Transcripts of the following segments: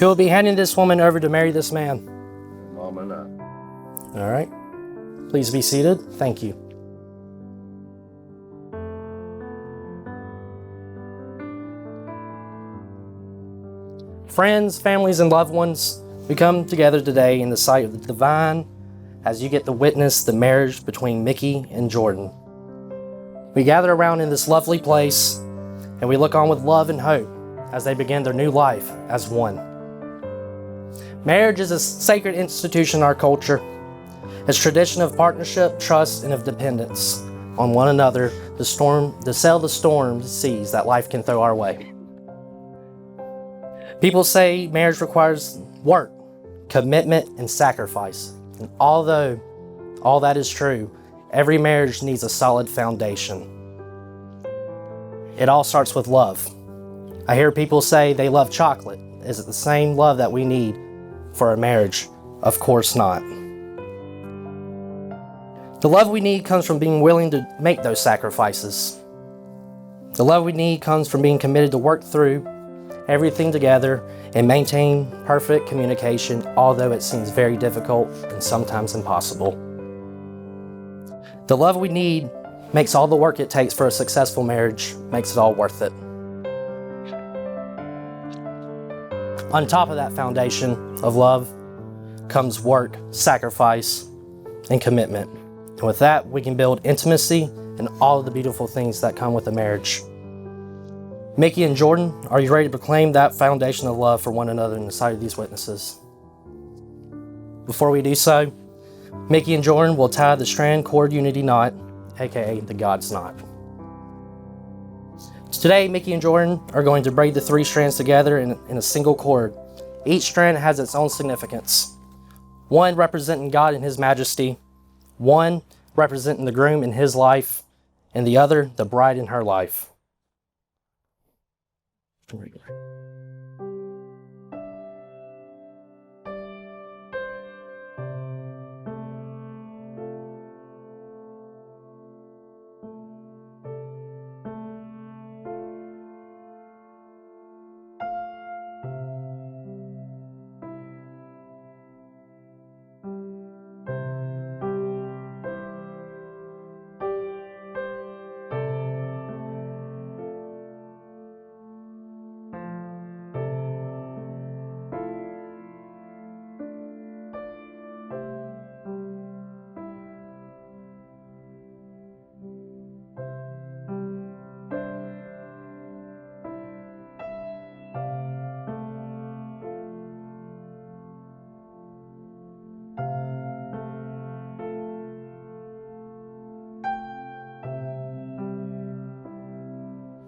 Who will be handing this woman over to marry this man? Mom and I. All right. Please be seated. Thank you. Friends, families, and loved ones, we come together today in the sight of the divine as you get to witness the marriage between Mickey and Jordan. We gather around in this lovely place and we look on with love and hope as they begin their new life as one. Marriage is a sacred institution in our culture. It's a tradition of partnership, trust, and of dependence on one another to sail the storm seas that life can throw our way. People say marriage requires work, commitment, and sacrifice. And although all that is true, every marriage needs a solid foundation. It all starts with love. I hear people say they love chocolate. Is it the same love that we need for a marriage? Of course not. The love we need comes from being willing to make those sacrifices. The love we need comes from being committed to work through everything together and maintain perfect communication, although it seems very difficult and sometimes impossible. The love we need makes all the work it takes for a successful marriage, makes it all worth it. On top of that foundation of love comes work, sacrifice, and commitment. And with that, we can build intimacy and all of the beautiful things that come with a marriage. Mickey and Jordan, are you ready to proclaim that foundation of love for one another in the sight of these witnesses? Before we do so, Mickey and Jordan will tie the strand cord unity knot, aka the God's knot. Today, Mickey and Jordan are going to braid the 3 strands together in a single cord. Each strand has its own significance. One representing God in His majesty, one representing the groom in his life, and the other the bride in her life.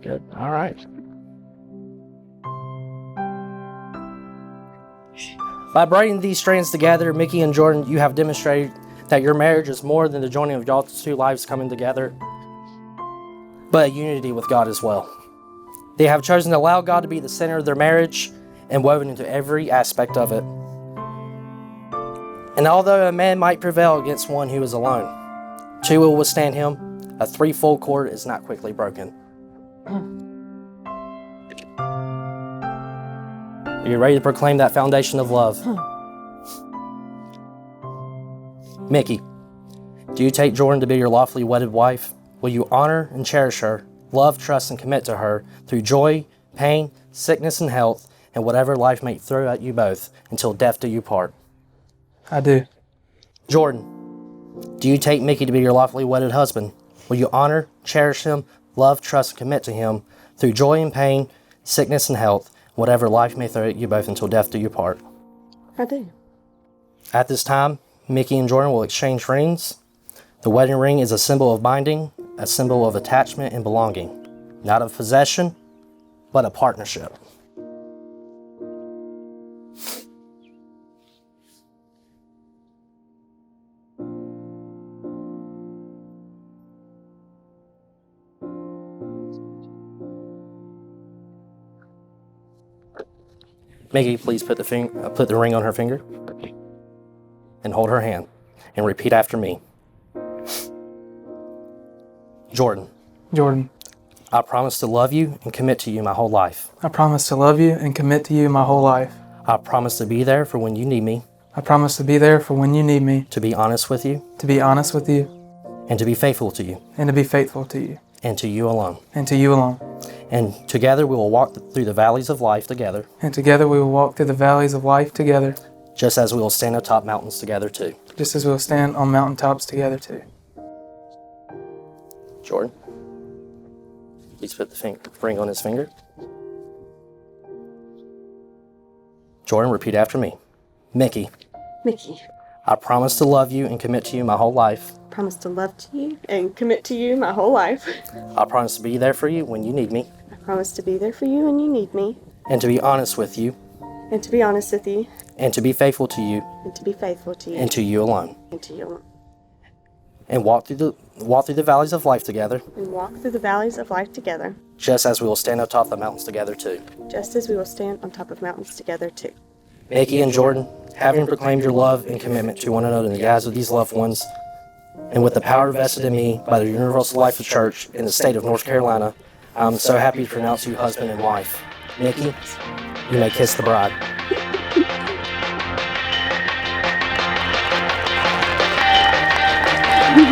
Good. All right. By braiding these strands together, Mickey and Jordan, you have demonstrated that your marriage is more than the joining of y'all's 2 lives coming together, but a unity with God as well. They have chosen to allow God to be the center of their marriage and woven into every aspect of it. And although a man might prevail against one who is alone, 2 will withstand him. A 3-fold cord is not quickly broken. Are you ready to proclaim that foundation of love? Mickey, do you take Jordan to be your lawfully wedded wife? Will you honor and cherish her, love, trust, and commit to her through joy, pain, sickness, and health, and whatever life may throw at you both until death do you part? I do. Jordan, do you take Mickey to be your lawfully wedded husband? Will you honor, cherish him, love, trust, and commit to him through joy and pain, sickness and health, whatever life may throw at you both until death do you part? I do. At this time, Mickey and Jordan will exchange rings. The wedding ring is a symbol of binding, a symbol of attachment and belonging, not of possession, but a partnership. Mickey, please put the ring on her finger and hold her hand and repeat after me. Jordan. Jordan, I promise to love you and commit to you my whole life. I promise to love you and commit to you my whole life. I promise to be there for when you need me, I promise to be there for when you need me, to be honest with you, to be honest with you, and to be faithful to you, and to be faithful to you, and to you alone. and to you alone. And together we will walk through the valleys of life together, And together we will walk through the valleys of life together, just as we will stand atop mountains together too. just as we will stand on mountaintops together too. Jordan, please put the ring on his finger. Jordan, repeat after me. Mickey, Mickey, I promise to love you and commit to you my whole life. promise to love to you and commit to you my whole life. I promise to be there for you when you need me, I promise to be there for you when you need me, and to be honest with you, and to be honest with you, and to be faithful to you, and to be faithful to you, and to you alone. and to you alone. And walk through the valleys of life together, And walk through the valleys of life together, just as we will stand atop the mountains together too. just as we will stand on top of mountains together too. Mickey and Jordan, having proclaimed your love and commitment to one another in the eyes of these loved ones, and with the power vested in me by the Universal Life of Church in the state of North Carolina, I am so happy to pronounce you husband and wife. Mickey, you may kiss the bride.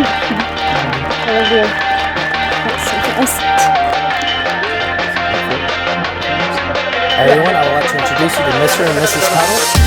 I love you. That's so nice. Everyone, I would like to introduce you to Mr. and Mrs. Tuttle.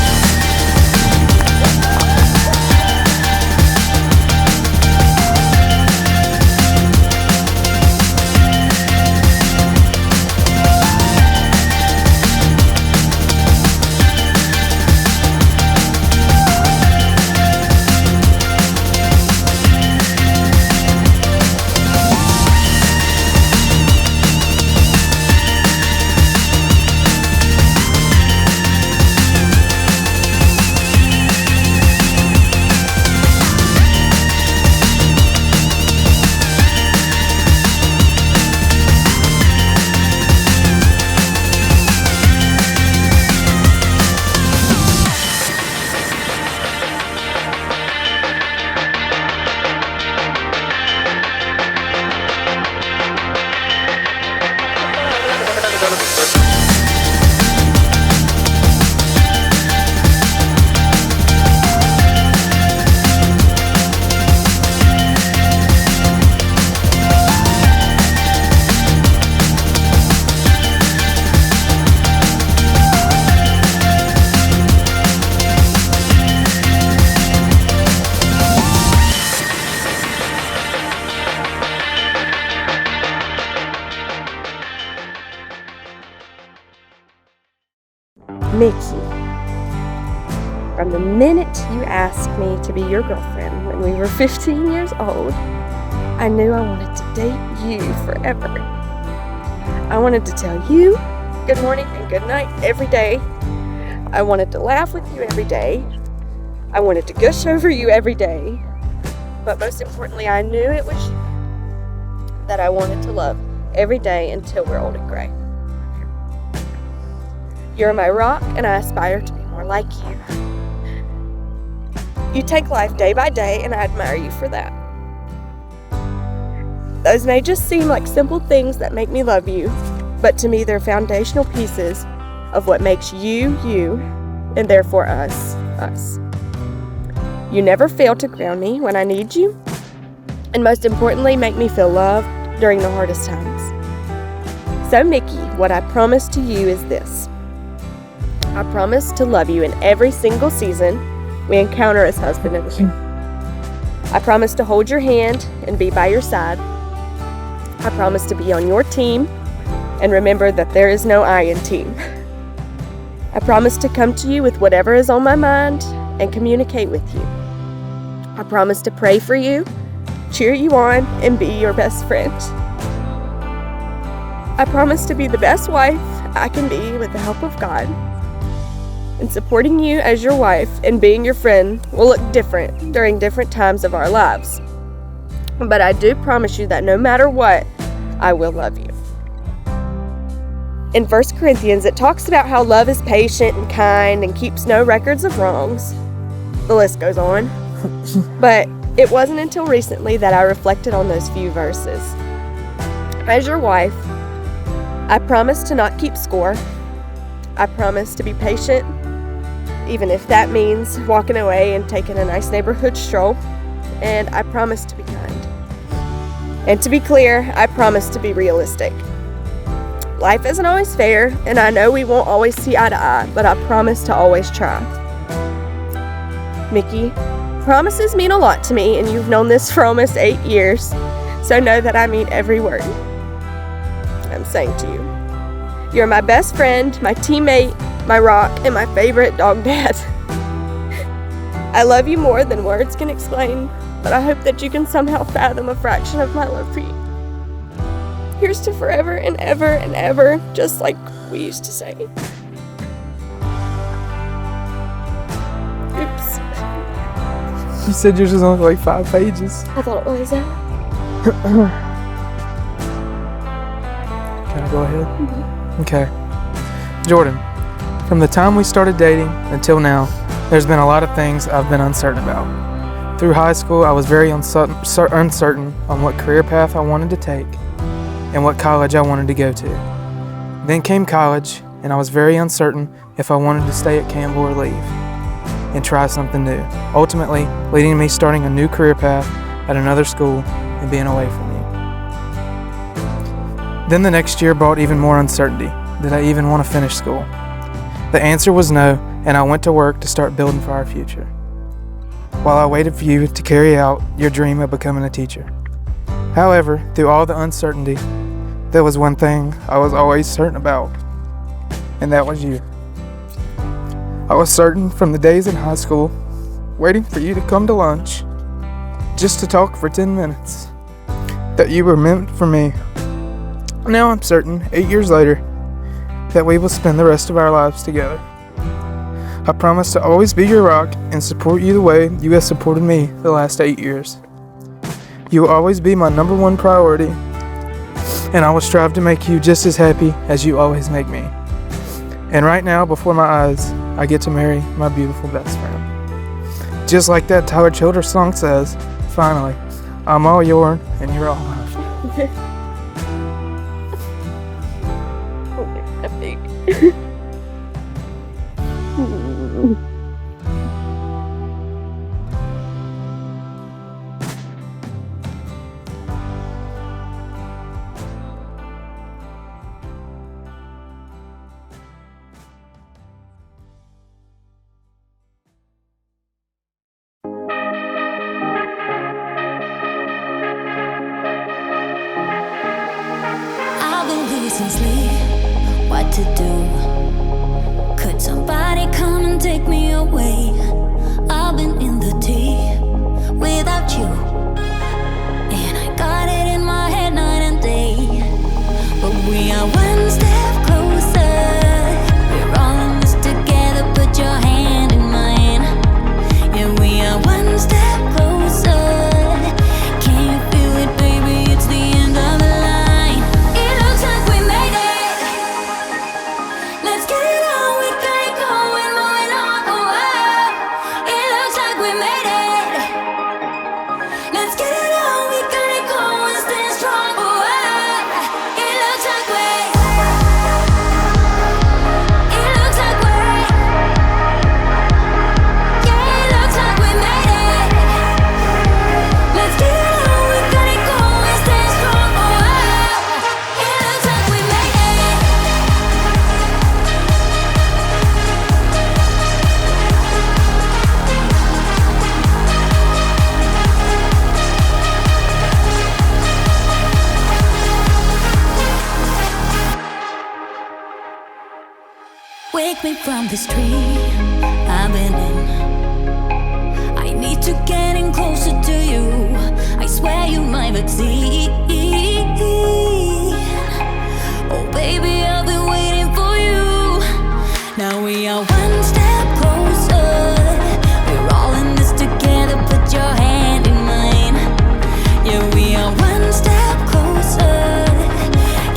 Mickey, from the minute you asked me to be your girlfriend when we were 15 years old, I knew I wanted to date you forever. I wanted to tell you good morning and good night every day. I wanted to laugh with you every day. I wanted to gush over you every day. But most importantly, I knew it was you that I wanted to love every day until we're old and gray. You're my rock, and I aspire to be more like you. You take life day by day, and I admire you for that. Those may just seem like simple things that make me love you, but to me they're foundational pieces of what makes you, you, and therefore us, us. You never fail to ground me when I need you, and most importantly, make me feel loved during the hardest times. So, Mickey, what I promise to you is this. I promise to love you in every single season we encounter as husband and wife. I promise to hold your hand and be by your side. I promise to be on your team and remember that there is no I in team. I promise to come to you with whatever is on my mind and communicate with you. I promise to pray for you, cheer you on, and be your best friend. I promise to be the best wife I can be with the help of God. And supporting you as your wife and being your friend will look different during different times of our lives. But I do promise you that no matter what, I will love you. In 1 Corinthians, it talks about how love is patient and kind and keeps no records of wrongs. The list goes on. But it wasn't until recently that I reflected on those few verses. As your wife, I promise to not keep score. I promise to be patient even if that means walking away and taking a nice neighborhood stroll. And I promise to be kind. And to be clear, I promise to be realistic. Life isn't always fair, and I know we won't always see eye to eye, but I promise to always try. Mickey, promises mean a lot to me, and you've known this for almost 8 years, so know that I mean every word I'm saying to you. You're my best friend, my teammate, my rock, and my favorite dog dad. I love you more than words can explain, but I hope that you can somehow fathom a fraction of my love for you. Here's to forever and ever and ever, just like we used to say. Oops. You said yours was only like 5 pages. I thought it was. Can I go ahead? Mm-hmm. Okay. Jordan, from the time we started dating until now, there's been a lot of things I've been uncertain about. Through high school, I was very uncertain on what career path I wanted to take and what college I wanted to go to. Then came college, and I was very uncertain if I wanted to stay at Campbell or leave and try something new, ultimately leading to me starting a new career path at another school and being away from you. Then the next year brought even more uncertainty. Did I even want to finish school? The answer was no, and I went to work to start building for our future, while I waited for you to carry out your dream of becoming a teacher. However, through all the uncertainty, there was one thing I was always certain about, and that was you. I was certain from the days in high school, waiting for you to come to lunch, just to talk for 10 minutes, that you were meant for me. Now I'm certain, 8 years later, that we will spend the rest of our lives together. I promise to always be your rock and support you the way you have supported me the last 8 years. You will always be my number one priority, and I will strive to make you just as happy as you always make me. And right now, before my eyes, I get to marry my beautiful best friend. Just like that Tyler Childers song says, finally, I'm all yours and you're all mine. I've been losing sleep, what to do? Could somebody come and take me away? I've been in the deep without you, and I got it in my head night and day. But we are one step closer. We're all in this together, put your hand in mine. Yeah, we are one step closer. Can you feel it, baby? It's the end of the line. It looks like we made it. Let's get it on, we got it going, moving on. Oh, it looks like we made it. Let's get it on, we got it going, stay strong. Oh, it looks like we. It looks like we. Yeah, it looks like we made it. Let's get it on, we got it going, stay strong. Oh, it looks like we made it. Wake me from this dream I've been in. I need to get in closer to you. I swear you might vaccine. Oh baby, I've been waiting for you. Now we are one step closer. We're all in this together, put your hand in mine. Yeah, we are one step closer.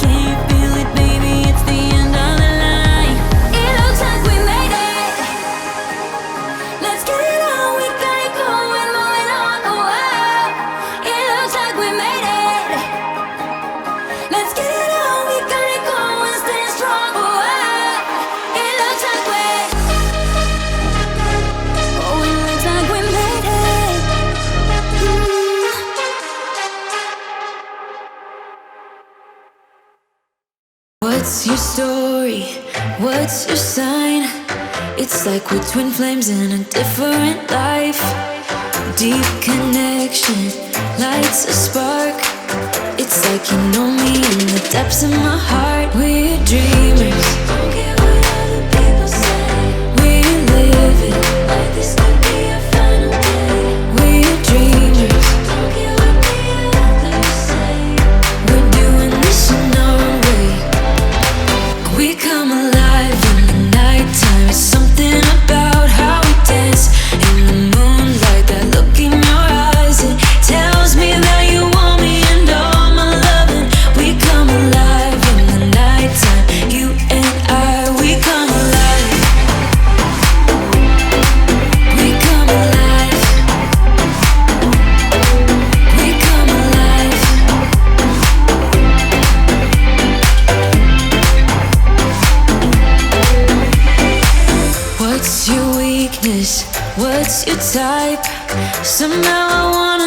Can you feel it, baby? It's the end of the line. It looks like we made it. Let's get it on, we got it going, moving on. Oh, it looks like we made it. What's your story? What's your sign? It's like we're twin flames in a different life. Deep connection lights a spark. It's like you know me in the depths of my heart. We're dreamers. Don't care what other people say. We live it like this could be our final day. We're dreamers. Don't care what the others say. We're doing this in our way. We come alive in the nighttime. It's something about how we dance in the moonlight. That look in your eyes, it tells me that you want me and all my loving. We come alive in the nighttime. You and I, we come alive. We come alive. We come alive. What's your weakness? What's your type? Somehow I want